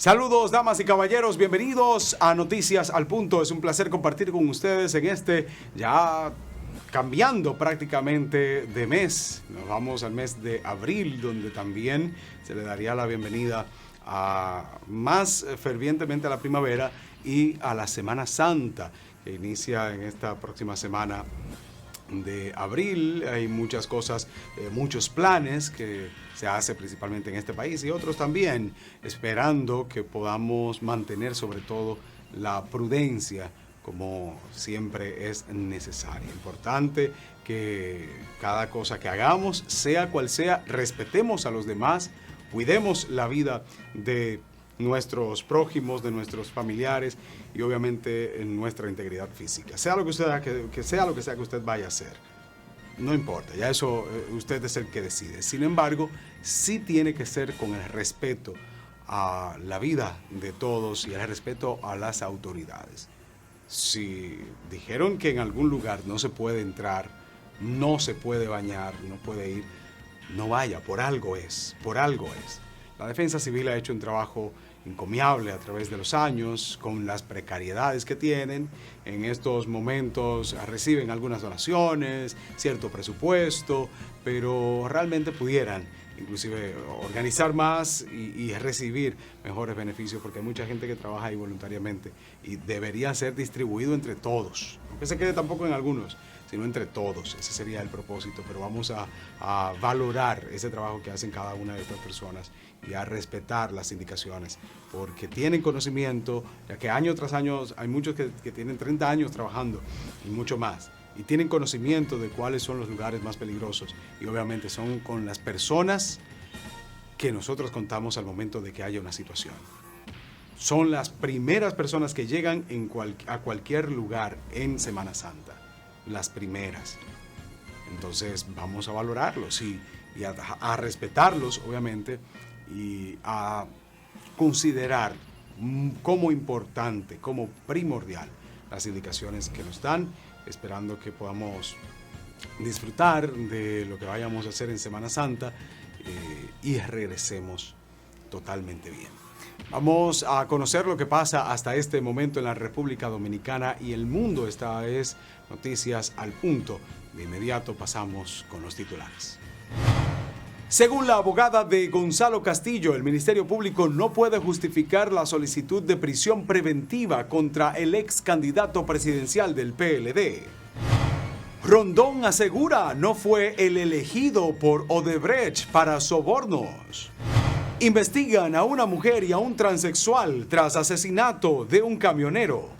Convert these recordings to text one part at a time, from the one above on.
Saludos, damas y caballeros, bienvenidos a Noticias al Punto. Es un placer compartir con ustedes en este ya cambiando prácticamente de mes. Nos vamos al mes de abril, donde también se le daría la bienvenida más fervientemente a la primavera y a la Semana Santa, que inicia en esta próxima semana de abril. Hay muchas cosas, muchos planes que se hace principalmente en este país y otros también, esperando que podamos mantener sobre todo la prudencia como siempre es necesaria. Importante que cada cosa que hagamos, sea cual sea, respetemos a los demás, cuidemos la vida de nuestros prójimos, de nuestros familiares y obviamente en nuestra integridad física. Sea lo que sea que usted vaya a hacer, no importa, ya eso usted es el que decide. Sin embargo, sí tiene que ser con el respeto a la vida de todos y el respeto a las autoridades. Si dijeron que en algún lugar no se puede entrar, no se puede bañar, no puede ir, no vaya, por algo es, por algo es. La Defensa Civil ha hecho un trabajo encomiable a través de los años, con las precariedades que tienen. En estos momentos reciben algunas donaciones, cierto presupuesto, pero realmente pudieran inclusive organizar más y recibir mejores beneficios, porque hay mucha gente que trabaja ahí voluntariamente y debería ser distribuido entre todos, no que se quede tampoco en algunos, sino entre todos. Ese sería el propósito, pero vamos a valorar ese trabajo que hacen cada una de estas personas y a respetar las indicaciones, porque tienen conocimiento, ya que año tras año hay muchos que tienen 30 años trabajando y mucho más, y tienen conocimiento de cuáles son los lugares más peligrosos, y obviamente son con las personas que nosotros contamos al momento de que haya una situación. Son las primeras personas que llegan a cualquier lugar en Semana Santa, las primeras. Entonces vamos a valorarlos y a respetarlos, obviamente, y a considerar como importante, como primordial las indicaciones que nos dan, esperando que podamos disfrutar de lo que vayamos a hacer en Semana Santa y regresemos totalmente bien. Vamos a conocer lo que pasa hasta este momento en la República Dominicana y el mundo. Esta es Noticias al Punto. De inmediato pasamos con los titulares. Según la abogada de Gonzalo Castillo, el Ministerio Público no puede justificar la solicitud de prisión preventiva contra el ex candidato presidencial del PLD. Rondón asegura no fue el elegido por Odebrecht para sobornos. Investigan a una mujer y a un transexual tras asesinato de un camionero.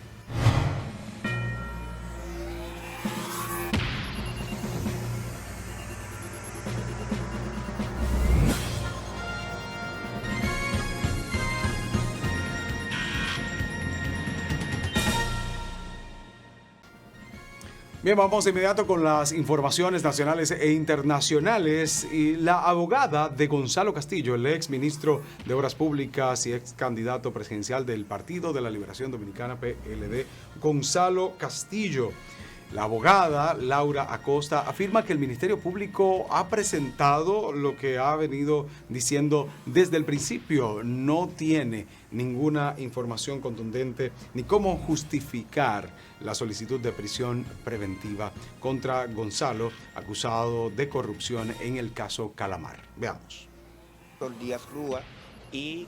Bien, vamos de inmediato con las informaciones nacionales e internacionales. Y la abogada de Gonzalo Castillo, el ex ministro de Obras Públicas y ex candidato presidencial del Partido de la Liberación Dominicana, PLD, Gonzalo Castillo. La abogada Laura Acosta afirma que el Ministerio Público ha presentado lo que ha venido diciendo desde el principio. No tiene ninguna información contundente ni cómo justificar la solicitud de prisión preventiva contra Gonzalo, acusado de corrupción en el caso Calamar. Veamos. Díaz Rúa y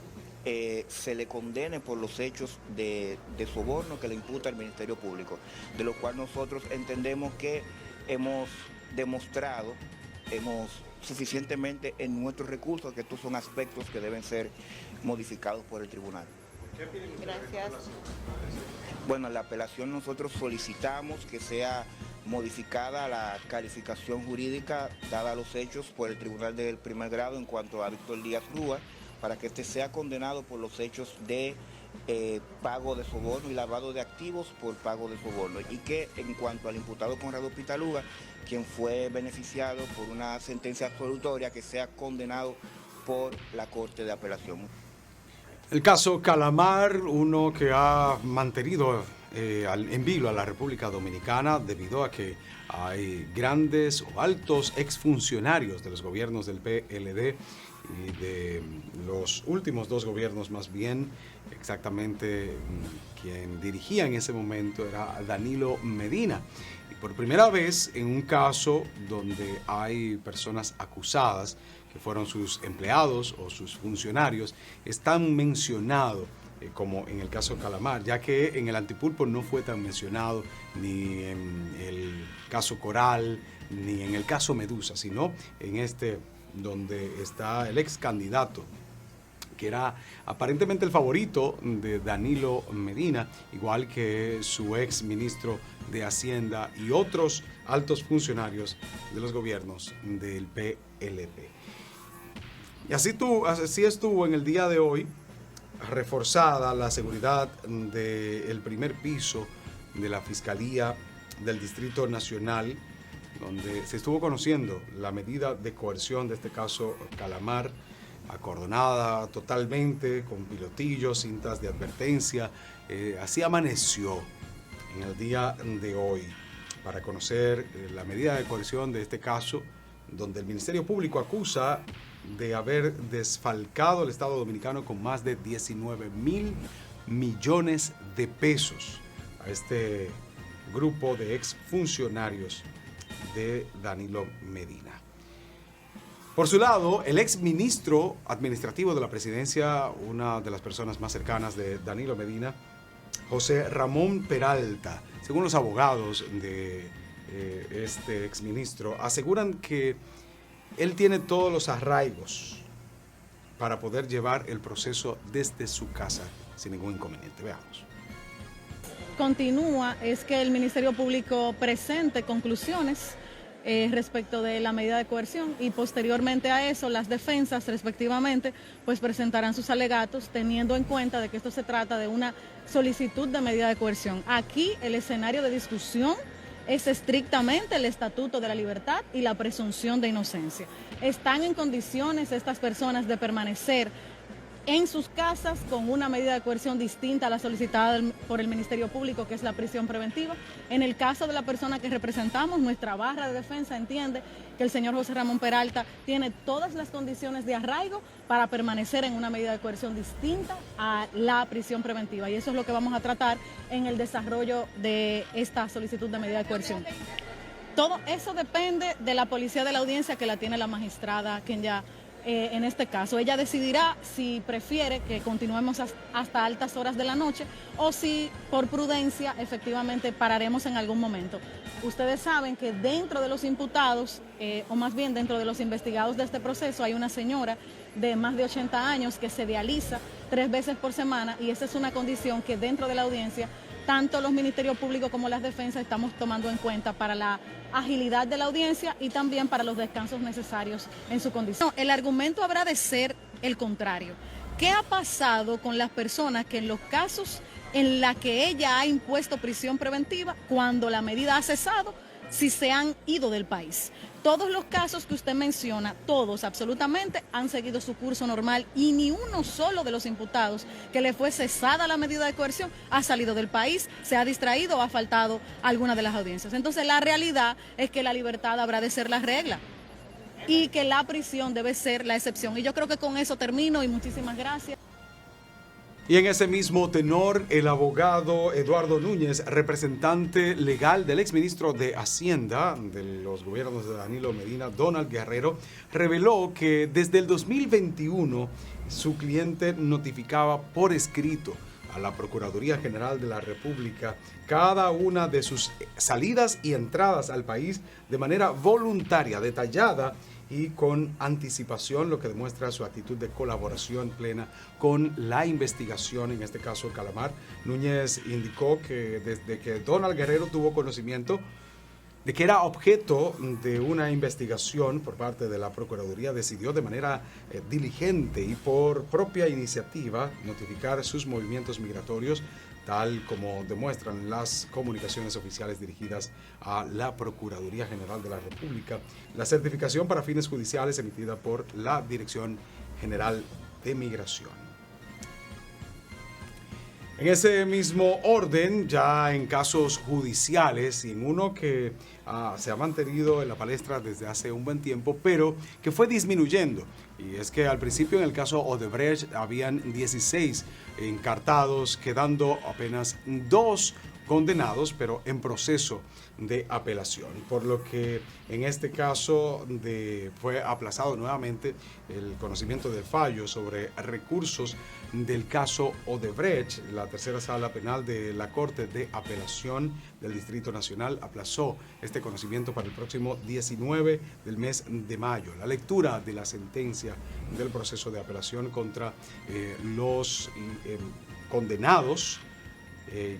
se le condene por los hechos de soborno que le imputa el Ministerio Público, de lo cual nosotros entendemos que hemos demostrado, suficientemente en nuestros recursos, que estos son aspectos que deben ser modificados por el tribunal. Gracias. Bueno, en la apelación nosotros solicitamos que sea modificada la calificación jurídica dada a los hechos por el Tribunal del Primer Grado en cuanto a Víctor Díaz Rúa, para que éste sea condenado por los hechos de pago de soborno y lavado de activos por pago de soborno, y que en cuanto al imputado Conrado Pitaluga, quien fue beneficiado por una sentencia absolutoria, que sea condenado por la Corte de Apelación. El caso Calamar, uno que ha mantenido en vilo a la República Dominicana debido a que hay grandes o altos exfuncionarios de los gobiernos del PLD y de los últimos dos gobiernos más bien, exactamente quien dirigía en ese momento era Danilo Medina. Y por primera vez en un caso donde hay personas acusadas, que fueron sus empleados o sus funcionarios, están mencionados como en el caso Calamar, ya que en el Antipulpo no fue tan mencionado ni en el caso Coral, ni en el caso Medusa, sino en este donde está el ex candidato, que era aparentemente el favorito de Danilo Medina, igual que su ex ministro de Hacienda y otros altos funcionarios de los gobiernos del PLP. Y así estuvo en el día de hoy reforzada la seguridad del primer piso de la Fiscalía del Distrito Nacional, donde se estuvo conociendo la medida de coerción de este caso Calamar, acordonada totalmente, con pilotillos, cintas de advertencia. Así amaneció en el día de hoy para conocer la medida de coerción de este caso, donde el Ministerio Público acusa de haber desfalcado al Estado Dominicano con más de 19,000 millones de pesos a este grupo de exfuncionarios de Danilo Medina. Por su lado, el ex ministro administrativo de la presidencia, una de las personas más cercanas de Danilo Medina, José Ramón Peralta, según los abogados de este ex ministro, aseguran que él tiene todos los arraigos para poder llevar el proceso desde su casa sin ningún inconveniente. Veamos. Continúa es que el Ministerio Público presente conclusiones respecto de la medida de coerción y posteriormente a eso las defensas respectivamente pues presentarán sus alegatos teniendo en cuenta de que esto se trata de una solicitud de medida de coerción. Aquí el escenario de discusión es estrictamente el Estatuto de la Libertad y la presunción de inocencia. Están en condiciones estas personas de permanecer en sus casas con una medida de coerción distinta a la solicitada por el Ministerio Público, que es la prisión preventiva. En el caso de la persona que representamos, nuestra barra de defensa entiende que el señor José Ramón Peralta tiene todas las condiciones de arraigo para permanecer en una medida de coerción distinta a la prisión preventiva. Y eso es lo que vamos a tratar en el desarrollo de esta solicitud de medida de coerción. Todo eso depende de la policía de la audiencia, que la tiene la magistrada, quien ya en este caso. Ella decidirá si prefiere que continuemos hasta altas horas de la noche o si por prudencia efectivamente pararemos en algún momento. Ustedes saben que dentro de los imputados, o más bien dentro de los investigados de este proceso, hay una señora de más de 80 años que se dializa 3 veces por semana y esa es una condición que dentro de la audiencia tanto los ministerios públicos como las defensas estamos tomando en cuenta para la agilidad de la audiencia y también para los descansos necesarios en su condición. El argumento habrá de ser el contrario. ¿Qué ha pasado con las personas que en los casos en la que ella ha impuesto prisión preventiva, cuando la medida ha cesado, si se han ido del país? Todos los casos que usted menciona, todos absolutamente, han seguido su curso normal y ni uno solo de los imputados que le fue cesada la medida de coerción ha salido del país, se ha distraído o ha faltado alguna de las audiencias. Entonces la realidad es que la libertad habrá de ser la regla y que la prisión debe ser la excepción. Y yo creo que con eso termino y muchísimas gracias. Y en ese mismo tenor, el abogado Eduardo Núñez, representante legal del exministro de Hacienda de los gobiernos de Danilo Medina, Donald Guerrero, reveló que desde el 2021 su cliente notificaba por escrito a la Procuraduría General de la República cada una de sus salidas y entradas al país de manera voluntaria, detallada y con anticipación, lo que demuestra su actitud de colaboración plena con la investigación, en este caso el Calamar. Núñez indicó que desde que Donald Guerrero tuvo conocimiento de que era objeto de una investigación por parte de la Procuraduría, decidió de manera diligente y por propia iniciativa notificar sus movimientos migratorios, tal como demuestran las comunicaciones oficiales dirigidas a la Procuraduría General de la República, la certificación para fines judiciales emitida por la Dirección General de Migración. En ese mismo orden, ya en casos judiciales y en uno que se ha mantenido en la palestra desde hace un buen tiempo, pero que fue disminuyendo. Y es que al principio en el caso Odebrecht habían 16 encartados, quedando apenas 2 condenados, pero en proceso de apelación. Por lo que en este caso fue aplazado nuevamente el conocimiento del fallo sobre recursos del caso Odebrecht. La tercera sala penal de la Corte de Apelación del Distrito Nacional aplazó este conocimiento para el próximo 19 del mes de mayo. La lectura de la sentencia del proceso de apelación contra los condenados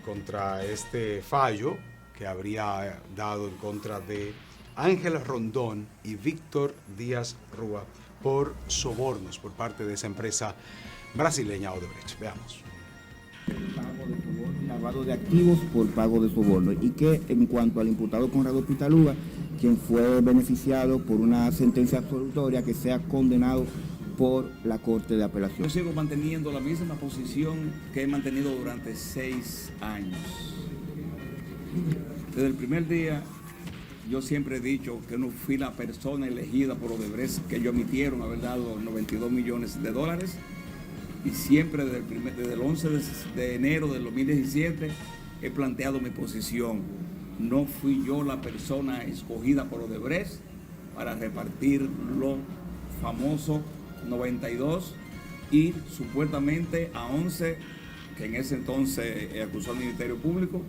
contra este fallo que habría dado en contra de Ángel Rondón y Víctor Díaz Rúa por sobornos por parte de esa empresa brasileña Odebrecht. Veamos. Pago de soborno, lavado de activos por pago de soborno, y que en cuanto al imputado Conrado Pitalúa, quien fue beneficiado por una sentencia absolutoria, que sea condenado por la Corte de Apelación. Yo sigo manteniendo la misma posición que he mantenido durante 6 años. Desde el primer día, yo siempre he dicho que no fui la persona elegida por Odebrecht, que ellos emitieron haber dado 92 millones de dólares, y siempre desde el 11 de enero del 2017 he planteado mi posición. No fui yo la persona escogida por Odebrecht para repartir lo famoso 92 y supuestamente a 11, que en ese entonces acusó al Ministerio Público,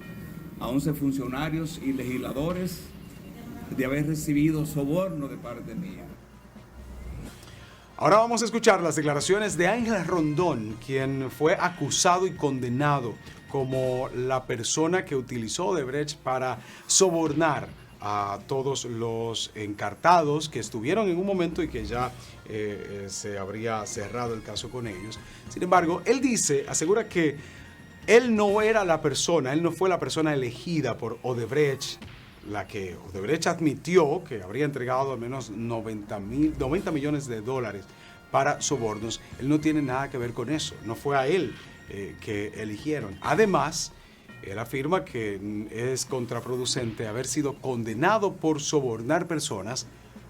a 11 funcionarios y legisladores de haber recibido soborno de parte mía. Ahora vamos a escuchar las declaraciones de Ángel Rondón, quien fue acusado y condenado como la persona que utilizó Odebrecht para sobornar a todos los encartados que estuvieron en un momento y que ya se habría cerrado el caso con ellos. Sin embargo, él asegura que él no fue la persona elegida por Odebrecht, la que Odebrecht admitió que habría entregado al menos 90 millones de dólares para sobornos. Él no tiene nada que ver con eso, no fue a él que eligieron. Además, él afirma que es contraproducente haber sido condenado por sobornar personas,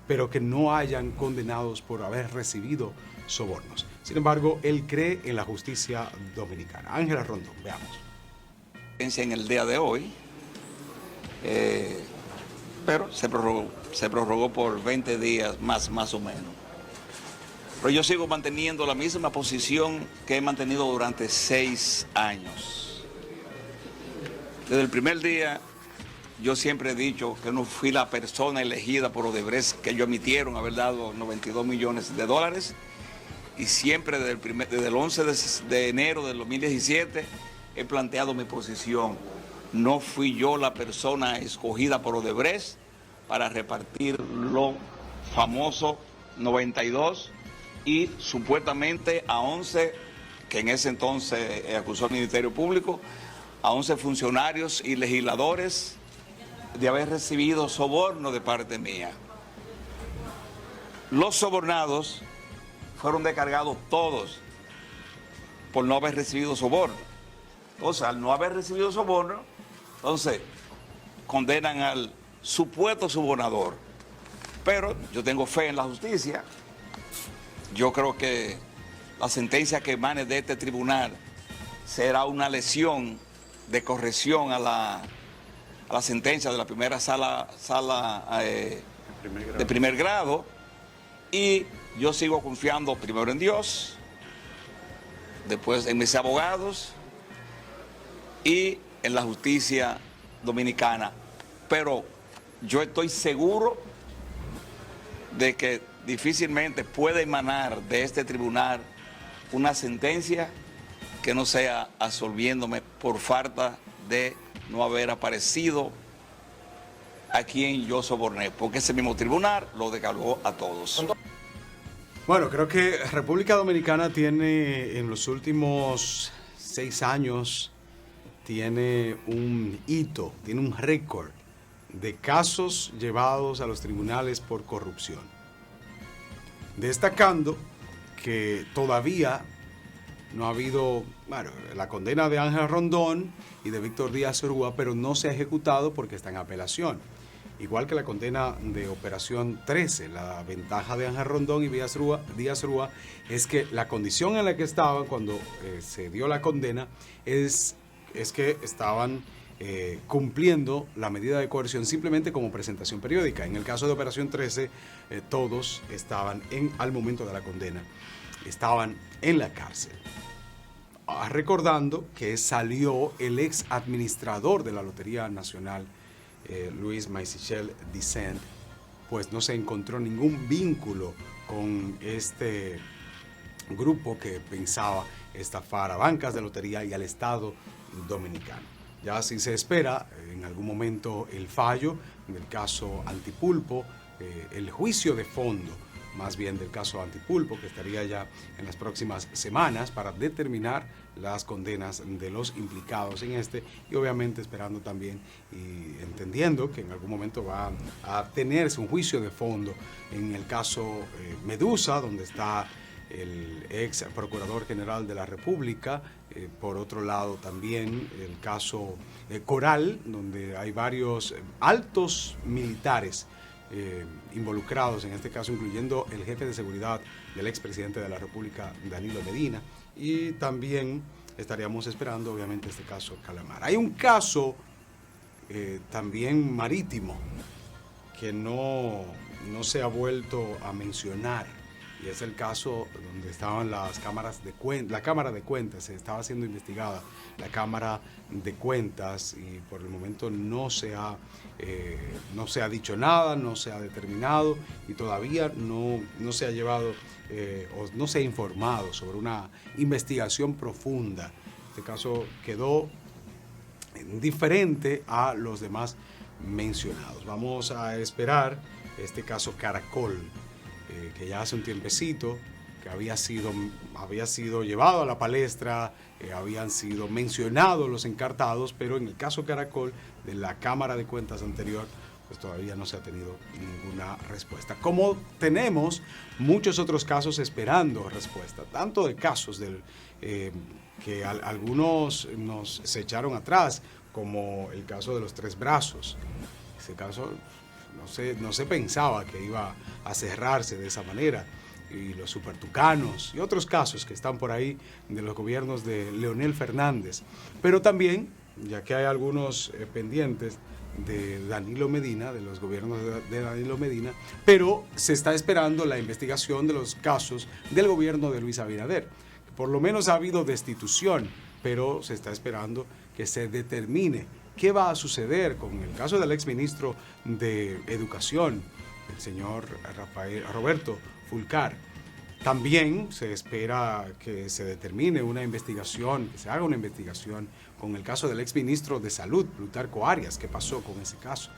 pero que no hayan condenados por haber recibido sobornos. Sin embargo, él cree en la justicia dominicana. Ángela Rondón, veamos. En el día de hoy, pero se prorrogó por 20 días más o menos. Pero yo sigo manteniendo la misma posición que he mantenido durante 6 años. Desde el primer día, yo siempre he dicho que no fui la persona elegida por Odebrecht, que ellos emitieron haber dado 92 millones de dólares, y siempre desde el 11 de enero del 2017 he planteado mi posición. No fui yo la persona escogida por Odebrecht para repartir lo famoso 92 y supuestamente a 11, que en ese entonces acusó al Ministerio Público, a 11 funcionarios y legisladores de haber recibido soborno de parte mía. Los sobornados fueron descargados todos por no haber recibido soborno. Entonces, al no haber recibido soborno, entonces condenan al supuesto sobornador. Pero yo tengo fe en la justicia. Yo creo que la sentencia que emane de este tribunal será una lesión de corrección a la sentencia de la primera sala de primer grado, y yo sigo confiando primero en Dios, después en mis abogados y en la justicia dominicana. Pero yo estoy seguro de que difícilmente puede emanar de este tribunal una sentencia que no sea absolviéndome por falta de no haber aparecido a quien yo soborné, porque ese mismo tribunal lo descargó a todos. Bueno, creo que República Dominicana tiene en los últimos 6 años, tiene un hito, tiene un récord de casos llevados a los tribunales por corrupción. Destacando que todavía no ha habido, la condena de Ángel Rondón y de Víctor Díaz Rúa, pero no se ha ejecutado porque está en apelación. igual que la condena de Operación 13. La ventaja de Ángel Rondón y Díaz Rúa es que la condición en la que estaban cuando se dio la condena es que estaban cumpliendo la medida de coerción simplemente como presentación periódica. En el caso de Operación 13, todos estaban al momento de la condena, estaban en la cárcel. Recordando que salió el ex administrador de la Lotería Nacional, Luis Maisichel Dicent, pues no se encontró ningún vínculo con este grupo que pensaba estafar a bancas de lotería y al Estado dominicano. Ya así se espera en algún momento el fallo del caso Antipulpo, el juicio de fondo más bien del caso Antipulpo, que estaría ya en las próximas semanas para determinar las condenas de los implicados en este, y obviamente esperando también y entendiendo que en algún momento va a tenerse un juicio de fondo en el caso Medusa, donde está el ex procurador general de la República, por otro lado también el caso Coral, donde hay varios altos militares involucrados, en este caso incluyendo el jefe de seguridad del expresidente de la República, Danilo Medina, y también estaríamos esperando obviamente este caso Calamar. Hay un caso también marítimo que no se ha vuelto a mencionar, y es el caso donde estaban las cámaras de cuentas, la Cámara de Cuentas, se estaba siendo investigada la Cámara de Cuentas, y por el momento no se ha dicho nada, no se ha determinado, y todavía no se ha llevado o no se ha informado sobre una investigación profunda. Este caso quedó diferente a los demás mencionados. Vamos a esperar este caso Caracol, que ya hace un tiempecito que había sido llevado a la palestra, habían sido mencionados los encartados, pero en el caso Caracol de la Cámara de Cuentas anterior, pues todavía no se ha tenido ninguna respuesta. Como tenemos muchos otros casos esperando respuesta, tanto de casos que algunos se echaron atrás, como el caso de los Tres Brazos. Ese caso no se pensaba que iba a cerrarse de esa manera, y los Supertucanos y otros casos que están por ahí de los gobiernos de Leonel Fernández, pero también, ya que hay algunos pendientes de Danilo Medina, de los gobiernos de Danilo Medina, pero se está esperando la investigación de los casos del gobierno de Luis Abinader. Por lo menos ha habido destitución, pero se está esperando que se determine qué va a suceder con el caso del exministro de Educación, el señor Roberto Fulcar. También se espera que se determine una investigación, que se haga una investigación con el caso del exministro de Salud, Plutarco Arias. ¿Qué pasó con ese caso?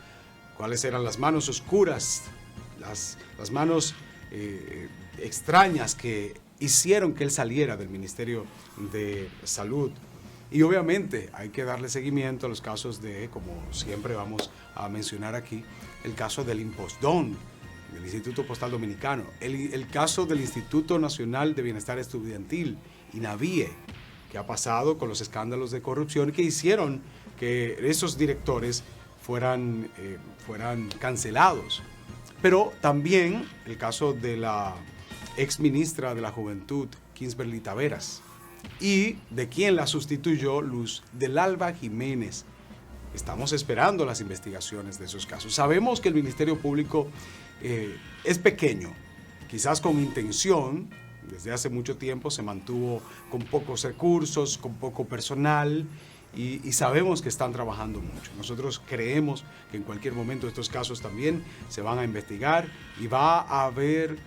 ¿Cuáles eran las manos oscuras, las manos extrañas que hicieron que él saliera del Ministerio de Salud? Y obviamente hay que darle seguimiento a los casos como siempre vamos a mencionar aquí, el caso del Impostón, del Instituto Postal Dominicano, el caso del Instituto Nacional de Bienestar Estudiantil, INAVIE, que ha pasado con los escándalos de corrupción que hicieron que esos directores fueran cancelados. Pero también el caso de la exministra de la Juventud, Kinsberly Taveras, y de quien la sustituyó, Luz del Alba Jiménez. Estamos esperando las investigaciones de esos casos. Sabemos que el Ministerio Público es pequeño, quizás con intención. Desde hace mucho tiempo se mantuvo con pocos recursos, con poco personal, y sabemos que están trabajando mucho. Nosotros creemos que en cualquier momento estos casos también se van a investigar y va a haber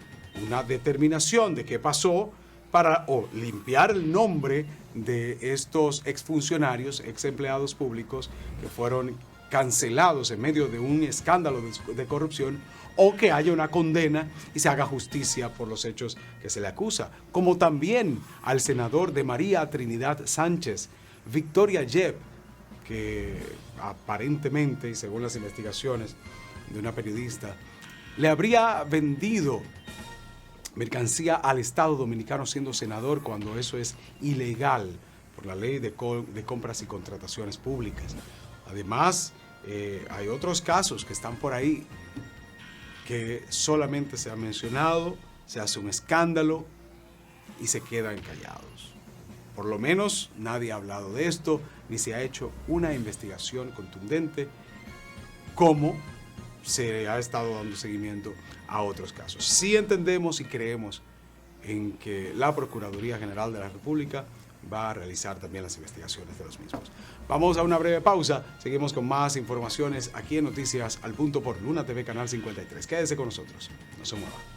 una determinación de qué pasó para limpiar el nombre de estos exfuncionarios, ex empleados públicos que fueron cancelados en medio de un escándalo de corrupción, o que haya una condena y se haga justicia por los hechos que se le acusa, como también al senador de María Trinidad Sánchez, Victoria Yep, que aparentemente, y según las investigaciones de una periodista, le habría vendido mercancía al Estado Dominicano siendo senador, cuando eso es ilegal por la ley de compras y contrataciones públicas. Además, Hay otros casos que están por ahí que solamente se ha mencionado, se hace un escándalo y se quedan callados. Por lo menos nadie ha hablado de esto, ni se ha hecho una investigación contundente como se ha estado dando seguimiento a otros casos. Sí entendemos y creemos en que la Procuraduría General de la República va a realizar también las investigaciones de los mismos. Vamos a una breve pausa, seguimos con más informaciones aquí en Noticias al Punto por Luna TV Canal 53. Quédese con nosotros, no se mueva.